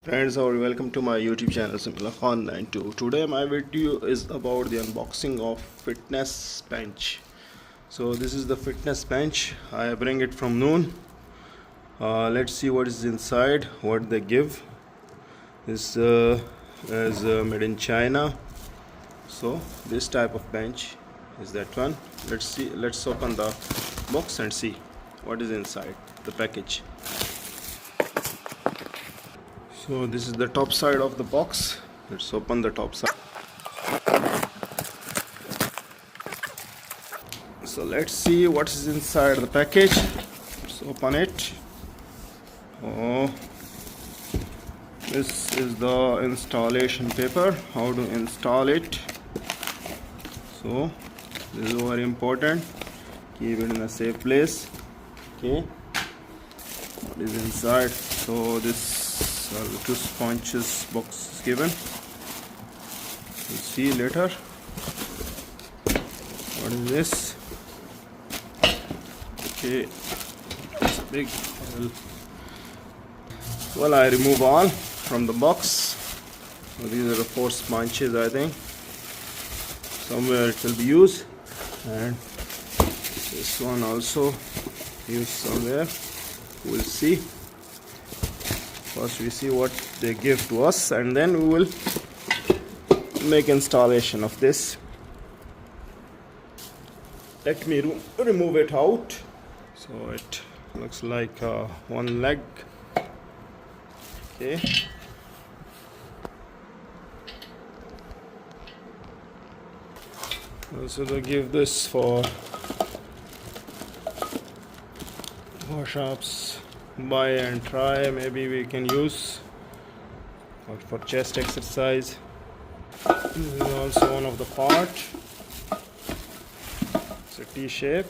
Friends, welcome to my YouTube channel Samiullah Khan 92. Today my video is about the unboxing of fitness bench. So this is the fitness bench. I bring it from Noon. Let's see what is inside, what they give. This is made in China. So this type of bench is that one. Let's open the box and see what is inside the package. So this is the top side of the box. Let's open the top side. So let's see what is inside the package. Let's open it. Oh, this is the installation paper, how to install it. So this is very important. Keep it in a safe place. Okay, what is inside? So this the two sponges box is given. We'll see later. What is this? Okay, it's big. Well, I remove all from the box. So these are the four sponges, I think. Somewhere it will be used, and this one also used somewhere. We'll see. First we see what they give to us, and then we will make installation of this. Let me remove it out. So it looks like one leg. Okay. Also they give this for push-ups, buy and try. Maybe we can use for chest exercise. This is also one of the part. It's a T-shape.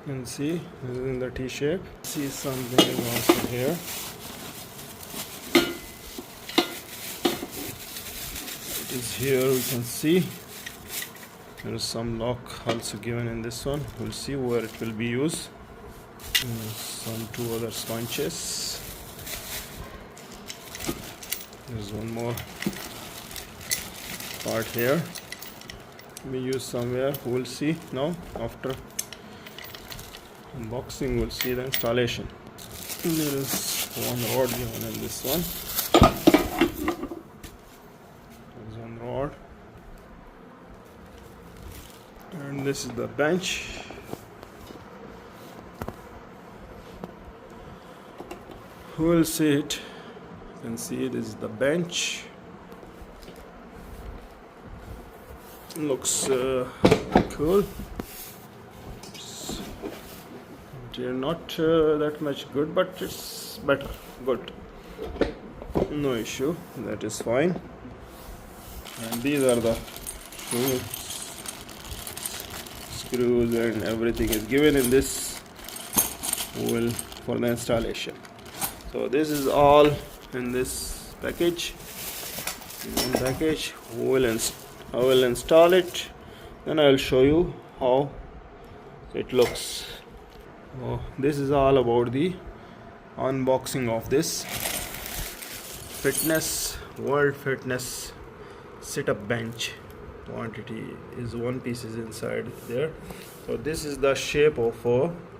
You can see this is in the T-shape. See something also here. It is here. We can see there is some lock also given in this one. We'll see where it will be used. Some two other sponges. There's one more part here. We use somewhere. We'll see now. After unboxing, we'll see the installation. There is one rod given in this one. There's one rod, and this is the bench. We'll see it. You can see it is the bench. Looks cool. They're not that much good, but it's better. Good. No issue. That is fine. And these are the screws and everything is given in this will for the installation. So this is all in this package. In one package, I will install it. Then I will show you how it looks. Oh, this is all about the unboxing of this World Fitness sit-up bench. Quantity is one piece is inside there. So this is the shape of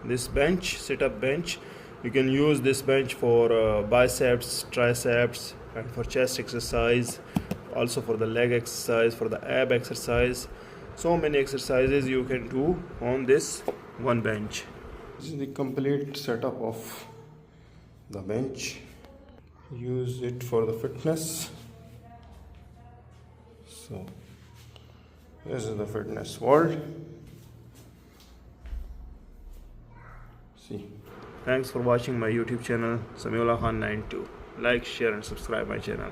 this bench, sit-up bench. You can use this bench for biceps, triceps, and for chest exercise, also for the leg exercise, for the ab exercise. So many exercises you can do on this one bench. This is the complete setup of the bench. Use it for the fitness. So this is the fitness world. See. Thanks for watching my YouTube channel Samiullah Khan 92. Like, share and subscribe my channel.